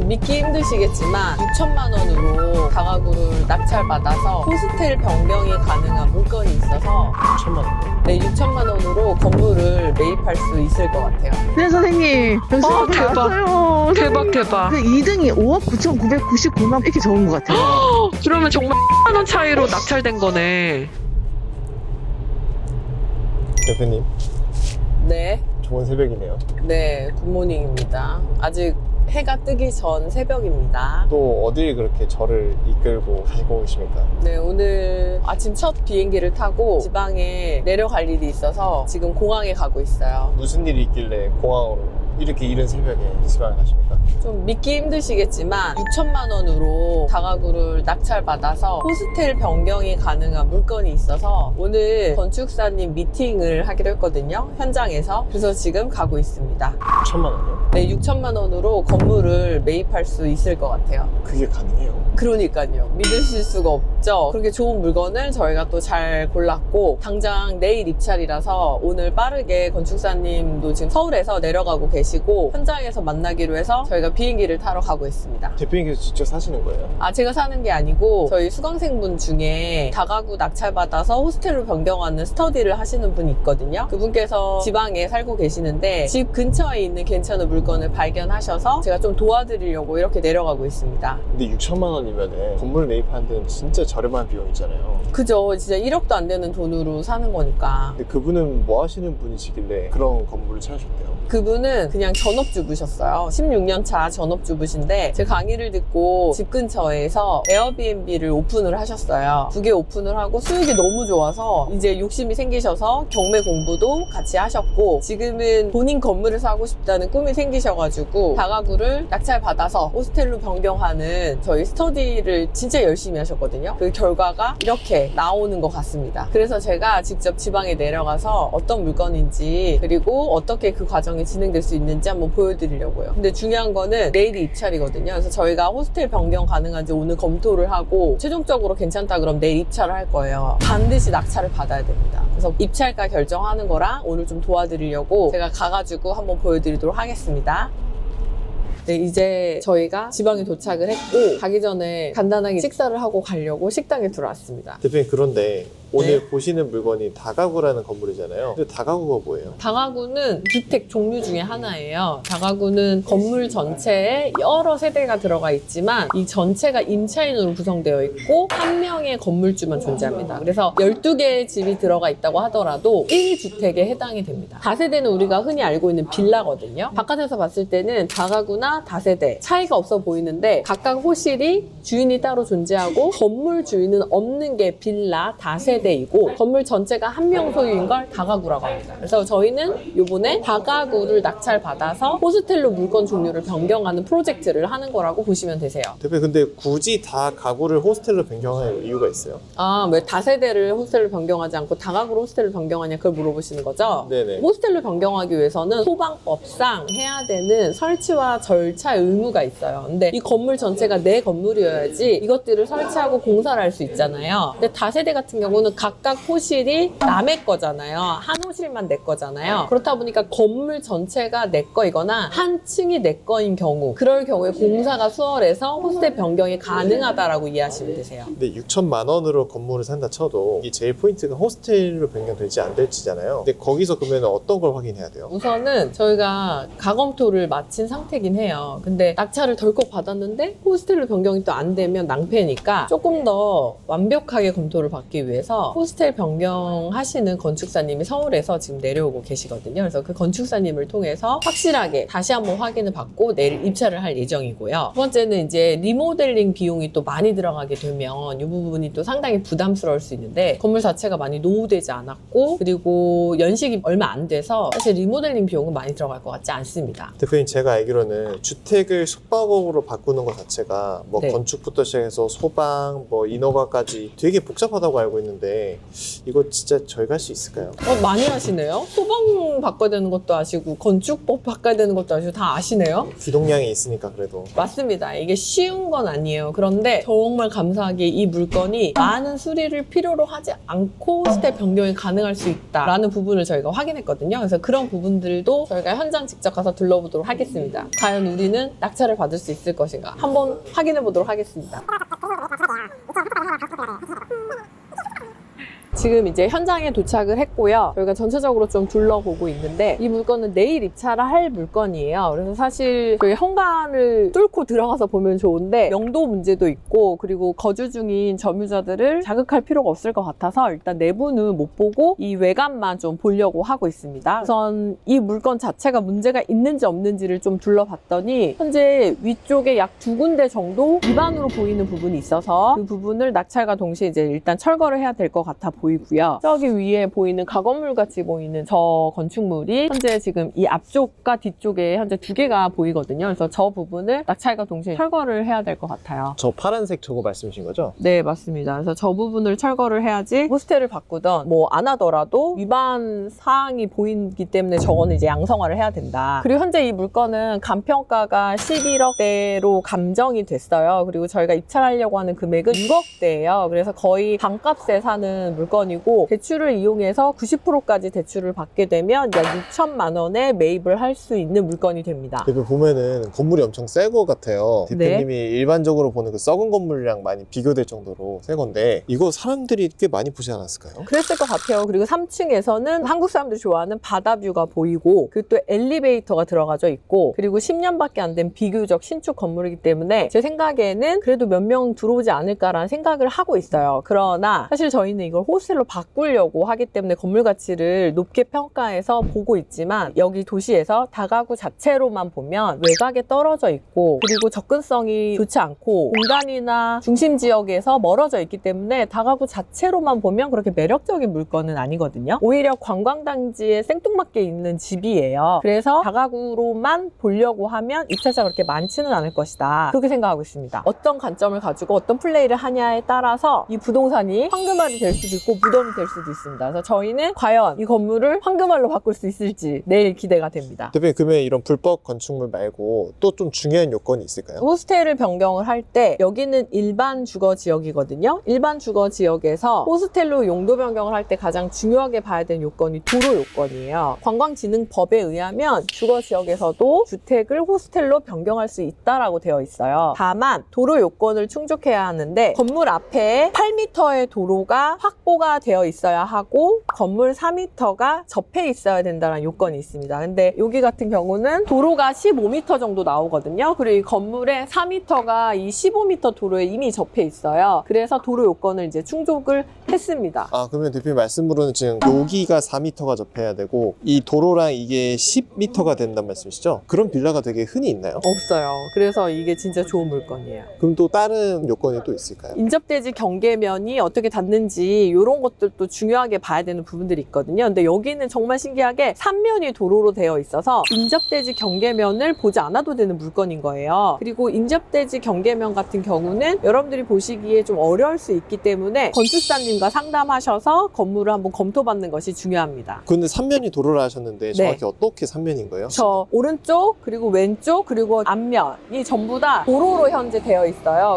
믿기 힘드시겠지만 6천만 원으로 다가구를 낙찰받아서 호스텔 변경이 가능한 물건이 있어서 6천만 원. 네, 6천만 원으로 건물을 매입할 수 있을 것 같아요. 네, 선생님. 아, 대박. 나왔어요. 대박 대박. 2등이 5억 9,999만 이렇게 적은 것 같아요. 그러면 정말 10만 원 차이로 낙찰된 거네. 대표님, 네, 좋은 새벽이네요. 네, 굿모닝입니다. 아직 해가 뜨기 전 새벽입니다. 또 어딜 그렇게 저를 이끌고 가시고 계십니까? 네, 오늘 아침 첫 비행기를 타고 지방에 내려갈 일이 있어서 지금 공항에 가고 있어요. 무슨 일이 있길래 공항으로 이렇게 이른 새벽에 지방에 가십니까? 좀 믿기 힘드시겠지만 6천만 원으로 다가구를 낙찰받아서 호스텔 변경이 가능한 물건이 있어서 오늘 건축사님 미팅을 하기로 했거든요. 현장에서. 그래서 지금 가고 있습니다. 6천만 원이요? 네, 6천만 원으로 건물을 매입할 수 있을 것 같아요. 그게 가능해요? 그러니까요. 믿으실 수가 없죠. 그렇게 좋은 물건을 저희가 또 잘 골랐고 당장 내일 입찰이라서 오늘 빠르게 건축사님도 지금 서울에서 내려가고 계시고 현장에서 만나기로 해서 저희가 비행기를 타러 가고 있습니다. 대표님께서 직접 사시는 거예요? 아, 제가 사는 게 아니고 저희 수강생분 중에 다가구 낙찰받아서 호스텔로 변경하는 스터디를 하시는 분이 있거든요. 그분께서 지방에 살고 계시는데 집 근처에 있는 괜찮은 물건을 발견하셔서 제가 좀 도와드리려고 이렇게 내려가고 있습니다. 근데 6천만 원이면 건물 매입하는 데는 진짜 저렴한 비용이잖아요. 그죠. 진짜 1억도 안 되는 돈으로 사는 거니까. 근데 그분은 뭐 하시는 분이시길래 그런 건물을 찾으셨대요? 그분은 그냥 전업주부셨어요. 16년 차 전업주부신데 제 강의를 듣고 집 근처에서 에어비앤비를 오픈을 하셨어요. 2개 오픈을 하고 수익이 너무 좋아서 이제 욕심이 생기셔서 경매 공부도 같이 하셨고 지금은 본인 건물을 사고 싶다는 꿈이 생기셔가지고 다가구를 낙찰받아서 호스텔로 변경하는 저희 스터디를 진짜 열심히 하셨거든요. 그 결과가 이렇게 나오는 것 같습니다. 그래서 제가 직접 지방에 내려가서 어떤 물건인지 그리고 어떻게 그 과정이 진행될 수 있는지 한번 보여드리려고요. 근데 중요한 거는 내일이 입찰이거든요. 그래서 저희가 호스텔 변경 가능한지 오늘 검토를 하고 최종적으로 괜찮다 그럼 내일 입찰을 할 거예요. 반드시 낙찰을 받아야 됩니다. 그래서 입찰가 결정하는 거랑 오늘 좀 도와드리려고 제가 가가지고 한번 보여드리도록 하겠습니다. 네, 이제 저희가 지방에 도착을 했고 가기 전에 간단하게 식사를 하고 가려고 식당에 들어왔습니다. 대표님, 그런데 오늘 네. 보시는 물건이 다가구라는 건물이잖아요. 근데 다가구가 뭐예요? 다가구는 주택 종류 중에 하나예요. 다가구는 건물 전체에 여러 세대가 들어가 있지만 이 전체가 임차인으로 구성되어 있고 한 명의 건물주만 존재합니다. 그래서 12개의 집이 들어가 있다고 하더라도 1주택에 해당이 됩니다. 다세대는 우리가 흔히 알고 있는 빌라거든요. 바깥에서 봤을 때는 다가구나 다세대 차이가 없어 보이는데 각각 호실이 주인이 따로 존재하고 건물 주인은 없는 게 빌라, 다세대 이고 건물 전체가 한 명 소유인 걸 다가구라고 합니다. 그래서 저희는 이번에 다가구를 낙찰받아서 호스텔로 물건 종류를 변경하는 프로젝트를 하는 거라고 보시면 되세요. 대표님, 근데 굳이 다 가구를 호스텔로 변경할 이유가 있어요? 아, 왜 다세대를 호스텔로 변경하지 않고 다가구로 호스텔로 변경하냐 그걸 물어보시는 거죠? 네네. 호스텔로 변경하기 위해서는 소방법상 해야 되는 설치와 절차 의무가 있어요. 근데 이 건물 전체가 내 건물이어야지 이것들을 설치하고 공사를 할 수 있잖아요. 근데 다세대 같은 경우는 각각 호실이 남의 거잖아요. 한 호실만 내 거잖아요. 그렇다 보니까 건물 전체가 내 거이거나 한 층이 내 거인 경우 그럴 경우에 공사가 수월해서 호스텔 변경이 가능하다라고 이해하시면 되세요. 근데 6천만 원으로 건물을 산다 쳐도 이 제일 포인트가 호스텔로 변경될지 안 될지잖아요. 근데 거기서 그러면 어떤 걸 확인해야 돼요? 우선은 저희가 가검토를 마친 상태긴 해요. 근데 낙찰을 덜컥 받았는데 호스텔로 변경이 또 안 되면 낭패니까 조금 더 완벽하게 검토를 받기 위해서 호스텔 변경하시는 건축사님이 서울에서 지금 내려오고 계시거든요. 그래서 그 건축사님을 통해서 확실하게 다시 한번 확인을 받고 내일 입찰을 할 예정이고요. 두 번째는 이제 리모델링 비용이 또 많이 들어가게 되면 이 부분이 또 상당히 부담스러울 수 있는데 건물 자체가 많이 노후되지 않았고 그리고 연식이 얼마 안 돼서 사실 리모델링 비용은 많이 들어갈 것 같지 않습니다. 대표님, 제가 알기로는 주택을 숙박업으로 바꾸는 것 자체가 뭐 네. 건축부터 시작해서 소방, 뭐 인허가까지 되게 복잡하다고 알고 있는데 하는데 이거 진짜 저희가 할 수 있을까요? 많이 하시네요. 소방 바꿔야 되는 것도 아시고 건축법 바꿔야 되는 것도 아시고 다 아시네요. 기동량이 있으니까 그래도. 맞습니다. 이게 쉬운 건 아니에요. 그런데 정말 감사하게 이 물건이 많은 수리를 필요로 하지 않고 호스텔 변경이 가능할 수 있다라는 부분을 저희가 확인했거든요. 그래서 그런 부분들도 저희가 현장 직접 가서 둘러보도록 하겠습니다. 과연 우리는 낙찰을 받을 수 있을 것인가 한번 확인해 보도록 하겠습니다. 지금 이제 현장에 도착을 했고요. 저희가 전체적으로 좀 둘러보고 있는데 이 물건은 내일 입찰을 할 물건이에요. 그래서 사실 저희 현관을 뚫고 들어가서 보면 좋은데 명도 문제도 있고 그리고 거주 중인 점유자들을 자극할 필요가 없을 것 같아서 일단 내부는 못 보고 이 외관만 좀 보려고 하고 있습니다. 우선 이 물건 자체가 문제가 있는지 없는지를 좀 둘러봤더니 현재 위쪽에 약 2군데 정도 위반으로 보이는 부분이 있어서 그 부분을 낙찰과 동시에 이제 일단 철거를 해야 될 것 같아 보이고요. 저기 위에 보이는 가건물 같이 보이는 저 건축물이 현재 지금 이 앞쪽과 뒤쪽에 현재 2개가 보이거든요. 그래서 저 부분을 낙찰과 동시에 철거를 해야 될 것 같아요. 저 파란색 저거 말씀이신 거죠? 네, 맞습니다. 그래서 저 부분을 철거를 해야지 호스텔을 바꾸던 뭐 안 하더라도 위반 사항이 보이기 때문에 저거는 이제 양성화를 해야 된다. 그리고 현재 이 물건은 감평가가 11억대로 감정이 됐어요. 그리고 저희가 입찰하려고 하는 금액은 6억대예요. 그래서 거의 반값에 사는 물건이고 대출을 이용해서 90%까지 대출을 받게 되면 약 6천만 원에 매입을 할 수 있는 물건이 됩니다. 대표 보면은 건물이 엄청 새 거 같아요. 대표님이 일반적으로 보는 그 썩은 건물이랑 많이 비교될 정도로 새 건데 이거 사람들이 꽤 많이 보지 않았을까요? 그랬을 것 같아요. 그리고 3층에서는 한국 사람들이 좋아하는 바다뷰가 보이고 그리고 또 엘리베이터가 들어가져 있고 그리고 10년밖에 안 된 비교적 신축 건물이기 때문에 제 생각에는 그래도 몇 명 들어오지 않을까라는 생각을 하고 있어요. 그러나 사실 저희는 이걸 호스텔로 바꾸려고 하기 때문에 건물 가치를 높게 평가해서 보고 있지만 여기 도시에서 다가구 자체로만 보면 외곽에 떨어져 있고 그리고 접근성이 좋지 않고 공단이나 중심 지역에서 멀어져 있기 때문에 다가구 자체로만 보면 그렇게 매력적인 물건은 아니거든요. 오히려 관광단지에 생뚱맞게 있는 집이에요. 그래서 다가구로만 보려고 하면 입찰자가 그렇게 많지는 않을 것이다. 그렇게 생각하고 있습니다. 어떤 관점을 가지고 어떤 플레이를 하냐에 따라서 이 부동산이 황금알이 될 수도 있고 무덤이 될 수도 있습니다. 그래서 저희는 과연 이 건물을 황금알로 바꿀 수 있을지 내일 기대가 됩니다. 대표님 그러면 이런 불법 건축물 말고 또 좀 중요한 요건이 있을까요? 호스텔을 변경을 할 때 여기는 일반 주거 지역이거든요. 일반 주거 지역에서 호스텔로 용도 변경을 할 때 가장 중요하게 봐야 되는 요건이 도로 요건이에요. 관광진흥법에 의하면 주거 지역에서도 주택을 호스텔로 변경할 수 있다라고 되어 있어요. 다만 도로 요건을 충족해야 하는데 건물 앞에 8m의 도로가 확보가 되어 있어야 하고 건물 4m가 접해 있어야 된다는 요건이 있습니다. 근데 여기 같은 경우는 도로가 15m 정도 나오거든요. 그리고 이 건물의 4m가 이 15m 도로에 이미 접해 있어요. 그래서 도로 요건을 이제 충족을 했습니다. 아 그러면 대표님 말씀으로는 지금 여기가 4m가 접해야 되고 이 도로랑 이게 10m가 된다는 말씀이시죠? 그런 빌라가 되게 흔히 있나요? 없어요. 그래서 이게 진짜 좋은 물건이에요. 그럼 또 다른 요건이 또 있을까요? 인접대지 경계면이 어떻게 닿는지 이런 것들도 중요하게 봐야 되는 부분들이 있거든요. 근데 여기는 정말 신기하게 3면이 도로로 되어 있어서 인접대지 경계면을 보지 않아도 되는 물건인 거예요. 그리고 인접대지 경계면 같은 경우는 여러분들이 보시기에 좀 어려울 수 있기 때문에 건축사님과 상담하셔서 건물을 한번 검토받는 것이 중요합니다. 근데 3면이 도로라 하셨는데 정확히 어떻게 3면인 거예요? 저 오른쪽 그리고 왼쪽 그리고 앞면이 전부 다 도로로 현재 되어 있어요.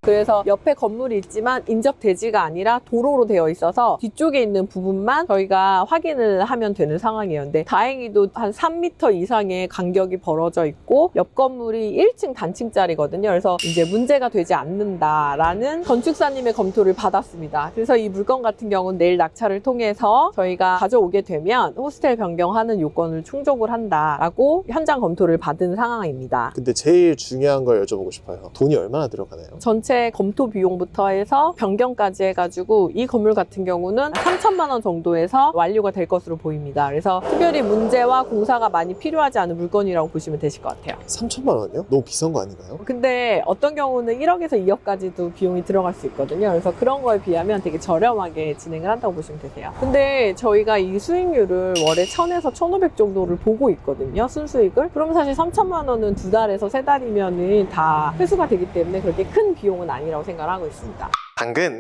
그래서 옆에 건물이 있지만 인접대지가 아니라 도로로 되어 있어서 뒤쪽에 있는 부분만 저희가 확인을 하면 되는 상황이에요. 근데 다행히도 한 3m 이상의 간격이 벌어져 있고 옆 건물이 1층 단층짜리거든요. 그래서 이제 문제가 되지 않는다라는 건축사님의 검토를 받았습니다. 그래서 이 물건 같은 경우는 내일 낙찰을 통해서 저희가 가져오게 되면 호스텔 변경하는 요건을 충족을 한다라고 현장 검토를 받은 상황입니다. 근데 제일 중요한 걸 여쭤보고 싶어요. 돈이 얼마나 들어가나요? 전체 전체 검토 비용부터 해서 변경까지 해가지고 이 건물 같은 경우는 3천만 원 정도에서 완료가 될 것으로 보입니다. 그래서 특별히 문제와 공사가 많이 필요하지 않은 물건이라고 보시면 되실 것 같아요. 3천만 원이요? 너무 비싼 거 아닌가요? 근데 어떤 경우는 1억에서 2억까지도 비용이 들어갈 수 있거든요. 그래서 그런 거에 비하면 되게 저렴하게 진행을 한다고 보시면 되세요. 근데 저희가 이 수익률을 월에 1,000에서 1,500 정도를 보고 있거든요. 순수익을. 그럼 사실 3천만 원은 2달에서 3달이면은 다 회수가 되기 때문에 그렇게 큰 비용은 아니라고 생각을 하고 있습니다. 당근.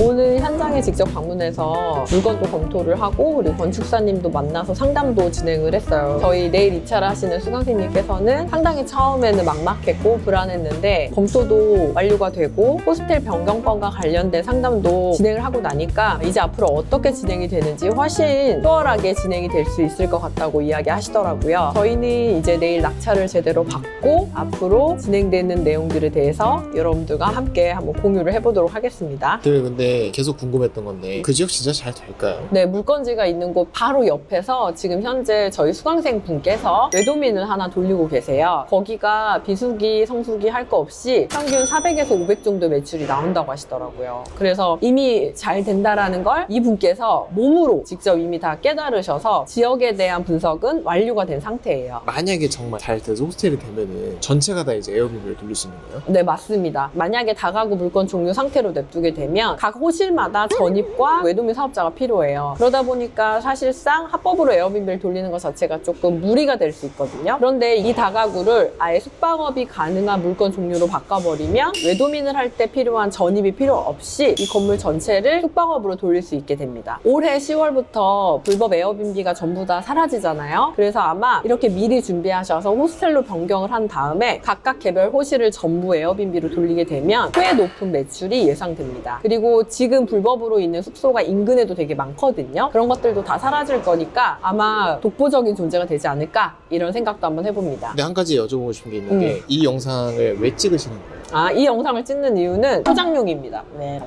오늘 현장에 직접 방문해서 물건도 검토를 하고 그리고 건축사님도 만나서 상담도 진행을 했어요. 저희 내일 2차를 하시는 수강생님께서는 상당히 처음에는 막막했고 불안했는데 검토도 완료가 되고 호스텔 변경권과 관련된 상담도 진행을 하고 나니까 이제 앞으로 어떻게 진행이 되는지 훨씬 수월하게 진행이 될 수 있을 것 같다고 이야기하시더라고요. 저희는 이제 내일 낙찰을 제대로 받고 앞으로 진행되는 내용들에 대해서 여러분들과 함께 한번 공유를 해보도록 하겠습니다. 근데 계속 궁금했던 건데 그 지역 진짜 잘 될까요? 네, 물건지가 있는 곳 바로 옆에서 지금 현재 저희 수강생 분께서 외도민을 하나 돌리고 계세요. 거기가 비수기, 성수기 할 거 없이 평균 400에서 500 정도 매출이 나온다고 하시더라고요. 그래서 이미 잘 된다라는 걸 이분께서 몸으로 직접 이미 다 깨달으셔서 지역에 대한 분석은 완료가 된 상태예요. 만약에 정말 잘 돼서 호스텔이 되면은 전체가 다 이제 에어비를 돌릴 수 있는 거예요? 네, 맞습니다. 만약에 다가구 물건 종류 상태로 냅두게 되면 각 호실마다 전입과 외도민 사업자가 필요해요. 그러다 보니까 사실상 합법으로 에어비를 돌리는 것 자체가 조금 무리가 될 수 있거든요. 그런데 이 다가구를 아예 숙박업이 가능한 물건 종류로 바꿔버리면 외도민을 할 때 필요한 전입이 필요 없이 이 건물 전체를 숙박업으로 돌릴 수 있게 됩니다. 올해 10월부터 불법 에어비가 전부 다 사라지잖아요. 그래서 아마 이렇게 미리 준비하셔서 호스텔로 변경을 한 다음에 각각 개별 호실을 전부 에어비로 돌리게 되면 꽤 높은 매출이 예상됩니다. 그리고 지금 불법으로 있는 숙소가 인근에도 되게 많거든요. 그런 것들도 다 사라질 거니까 아마 독보적인 존재가 되지 않을까 이런 생각도 한번 해봅니다. 근데 한 가지 여쭤보고 싶은 게 있는데 이 영상을 왜 찍으시는 거예요? 이 영상을 찍는 이유는 포장용입니다. 네.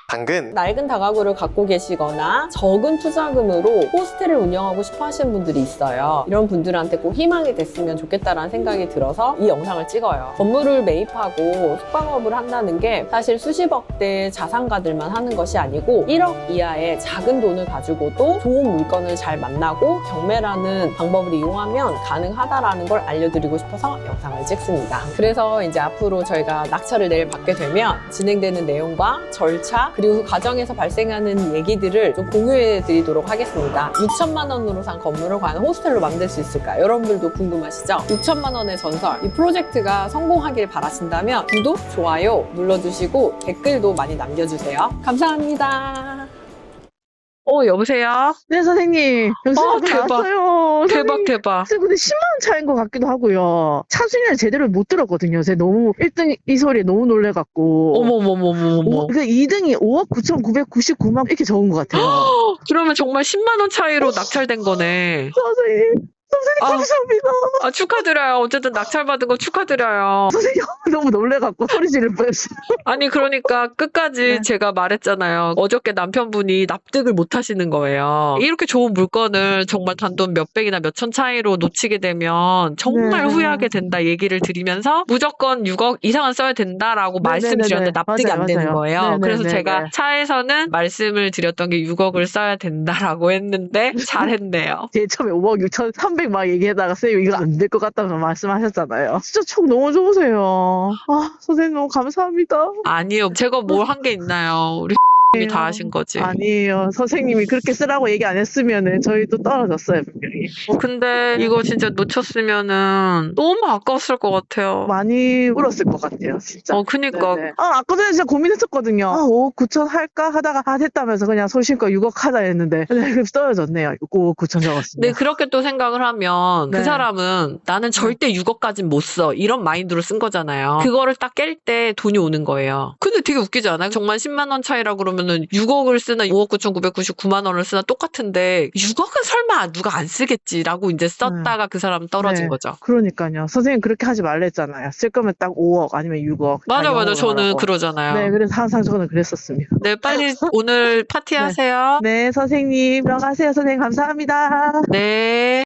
당근. 낡은 다가구를 갖고 계시거나 적은 투자금으로 호스텔을 운영하고 싶어 하시는 분들이 있어요. 이런 분들한테 꼭 희망이 됐으면 좋겠다라는 생각이 들어서 이 영상을 찍어요. 건물을 매입하고 숙박업을 한다는 게 사실 수십억대 자산가들만 하는 것이 아니고 1억 이하의 작은 돈을 가지고도 좋은 물건을 잘 만나고 경매라는 방법을 이용하면 가능하다라는 걸 알려드리고 싶어서 영상을 찍습니다. 그래서 이제 앞으로 저희가 낙찰을 내일 받게 되면 진행되는 내용과 절차 그리고 그 과정에서 발생하는 얘기들을 좀 공유해 드리도록 하겠습니다. 6천만 원으로 산 건물을 과연 호스텔로 만들 수 있을까? 여러분들도 궁금하시죠? 6천만 원의 전설, 이 프로젝트가 성공하길 바라신다면 구독, 좋아요 눌러주시고 댓글도 많이 남겨주세요. 감사합니다. 여보세요? 네, 선생님. 영수증 대박. 나왔어요. 대박, 대박. 근데 10만 원 차이인 것 같기도 하고요. 차순위를 제대로 못 들었거든요. 제가 너무 1등 이 소리에 너무 놀래갖고. 어머머머머머. 그 2등이 5억 9,999만 원 이렇게 적은 것 같아요. 그러면 정말 10만 원 차이로 낙찰된 거네. 선생님 아. 감사합니다. 축하드려요. 어쨌든 낙찰받은 거 축하드려요. 선생님 너무 놀래갖고 소리 지를 뻔했어요. 아니 그러니까 끝까지 네. 제가 말했잖아요. 어저께 남편분이 납득을 못 하시는 거예요. 이렇게 좋은 물건을 정말 단돈 몇백이나 몇천 차이로 놓치게 되면 정말 네. 후회하게 된다 얘기를 드리면서 무조건 6억 이상은 써야 된다라고 말씀드렸는데 납득이 맞아요, 안 되는 맞아요. 거예요. 네네네네. 그래서 제가 차에서는 말씀을 드렸던 게 6억을 써야 된다라고 했는데 잘했네요. 제 처음에 5억 6,300 막 얘기하다가 쌤 이거 안 될 것 같다고 말씀하셨잖아요. 진짜 촉 너무 좋으세요. 선생님 너무 감사합니다. 아니요. 제가 뭘 한 게 있나요. 우리 님이 다 하신 거지. 아니에요. 선생님이 그렇게 쓰라고 얘기 안 했으면은 저희도 떨어졌어요, 분명히. 근데 이거 진짜 놓쳤으면은 너무 아까웠을 것 같아요. 많이 울었을 것 같아요, 진짜. 그니까. 네네. 아까 전에 진짜 고민했었거든요. 5억 9천 할까 하다가 됐다면서 그냥 손실거 6억 하자 했는데 그래서 떨어졌네요. 5억 9천 적었습니다. 네, 그렇게 또 생각을 하면 네. 그 사람은 나는 절대 6억까진 못 써. 이런 마인드로 쓴 거잖아요. 그거를 딱 깰 때 돈이 오는 거예요. 근데 되게 웃기지 않아요? 정말 10만 원 차이라 그러면은 6억을 쓰나 5억 9,999만 원을 쓰나 똑같은데 6억은 설마 누가 안 쓰겠지라고 이제 썼다가 그 사람 떨어진 네. 거죠. 그러니까요. 선생님 그렇게 하지 말랬잖아요. 쓸 거면 딱 5억 아니면 6억. 맞아. 영어로 저는 하라고. 그러잖아요. 네, 그래서 항상 저는 그랬었습니다. 네, 빨리 오늘 파티하세요. 네, 선생님 들어가세요. 선생님 감사합니다. 네.